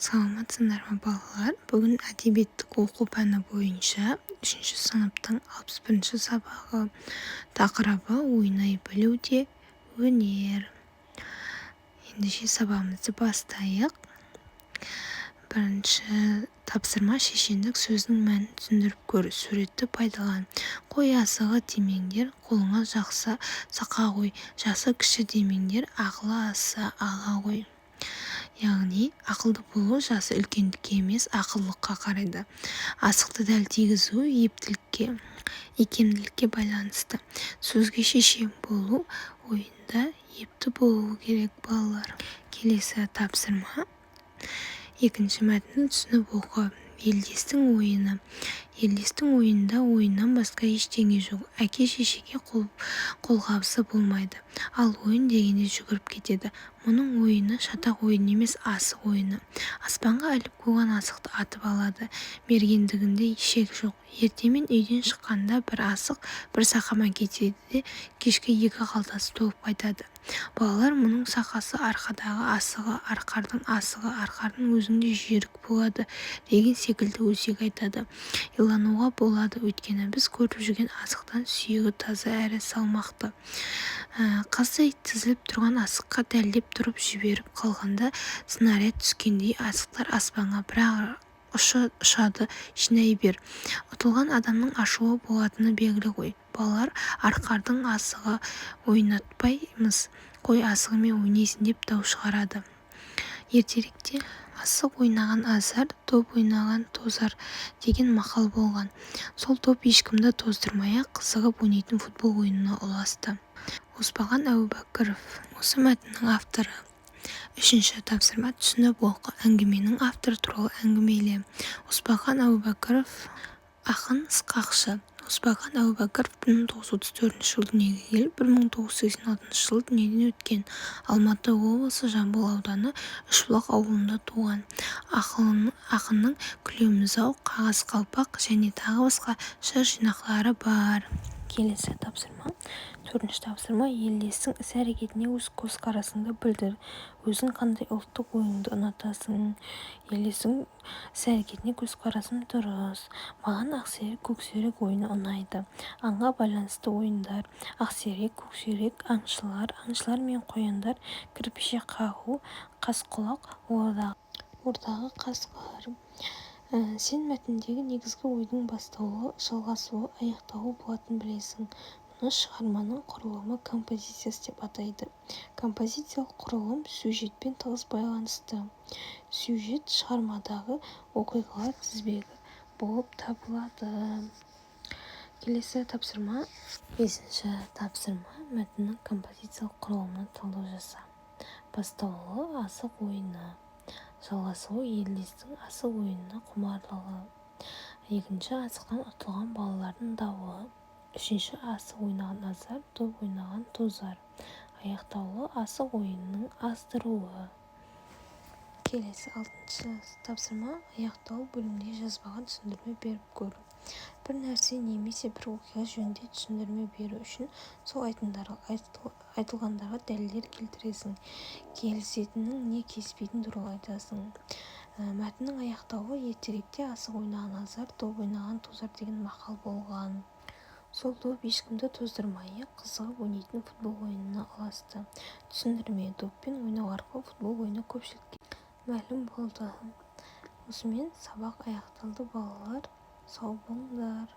Саламатсыңдар ма балалар? Бүгін әдебиеттік оқу пәні бойынша 3 сыныптың 61 сабағы тақырыбы ойнай білуде өнер. Ендеше сабағымызды бастайық. Бірінші тапсырма шешендік сөздің мәнін түсіндіріп көр. Суретті пайдалан. Қой асығы демеңдер, қолыңа жақса сақа қой. Жасы кіші демеңдер, ақылы аса аға қой. Яғни ақылды болу жасы үлкендікке емес ақыллыққа қарайды. Асықты дәл тигізу ептілікке, икемділікке байланысты. Сөзге шешен болу ойында епті болу керек балалар. Келесі тапсырма. Екінші мәтінді түсініп оқы. Елдестің ойыны. Елдестің ойында ойыннан басқа ештеңе жоқ. Әке-шешеге қолғабысы болмайды. Ал ойын дегенде жүгіріп кетеді. Мұның ойыны шатақ ойын емес, асық ойыны. Аспанға іліп қойған асықты атып алады. Мергендігінде шек жоқ. Ертемен үйден шыққанда бір асық бір сақама кетеді де кешкі 2 қалтасы толып қайтады. Балалар мұның сақасы арқадағы асығы, арқардың асығы, арқардың өзінде жүйрік болады деген секілді өсек айтады. Илануға болады, өйткені біз көріп жүрген асықтан сүйегі таза әрі салмақты. Қаздай тізіліп тұрған асыққа дәлдеп тұрып жіберіп қалғанда снаряд түскендей асықтар аспанға бірақ ұшады, жинай бер. Ұтылған адамның ашуы болатыны белгілі ғой. Балалар арқардың асығы ойнатпаймыз, қой асығымен ойнайсың деп дау шығарады. Ертеректе асық ойнаған азар, топ ойнаған тозар деген мақал болған. Сол топ ешкімді тоздырмай-ақ қызығып ойнайтын футбол ойынына ұласты. Оспаған Әубәкіров. Осы мәтіннің авторы. Үшінші тапсырма түсініп оқы. Әңгіменің авторы туралы әңгімеле. Оспаған Әубәкіров ақын, сықақшы. Оспаған Әубәкіров 1934 жылы дүниеге келіп, 1986 жылы дүниеден өткен. Алматы облысы Жамбыл ауданы Үшбұлақ ауылында туған. Ақынның Күлеміз-ау, Қағаз қалпақ және тағы басқа жыр жинақтары бар. Келесі тапсырма. 4-ші тапсырма. Елдестің іс-әрекетіне өз көзқарасыңды білдір. Өзің қандай ұлттық ойынды ұнатасың? Елдестің іс-әрекетіне көзқарасым дұрыс. Маған ақсерек, көксерек ойыны ұнайды. Аңға байланысты ойындар. Ақсерек, көксерек, аңшылар мен қояндар, кірпіше қағу, қасқұлақ, ордағы қасқыр. Сен мәтіндегі негізгі ойдың бастауы, жалғасуы, аяқтауы болатынын білесің. Мұны шығарманың құрылымы композициясы деп атайды. Композициялық құрылым сюжетпен тығыз байланысты. Сюжет шығармадағы оқиғалар тізбегі болып табылады. Келесі тапсырма. 5-ші тапсырма. Мәтіннің композициялық құрылымына талдау жаса. Бастауы асық ойыны. Жалғасуы елдестің асық ойынына құмарлығы. 2-ші асықтан ұтылған балалардың дауы. 3-ші асық ойнаған азар, топ ойнаған тозар. Аяқтаулы асық ойынының аздыруы. Келесі 6-ші тапсырма. Аяқтау бөлімде жазбаға түсіндірме беріп көр. Бір нәрсе немесе бір оқиға жөнінде түсіндірме беру үшін сол айтылғандарға дәлелдер келтіресің. Келісетінің не келіспейтін туралы айтасың. Мәтіннің аяқтауы ертеректе асық ойнаған азар, топ ойнаған тозар деген мақал болған. Сол топ ешкімді тоздырмай қызығып ойнайтын футбол ойынына ұласты. Түсіндірме. Доппен ойнау арқылы футбол ойыны көпшілікке мәлім болды. Осымен сабақ аяқталды балалар. Сау болыңдар.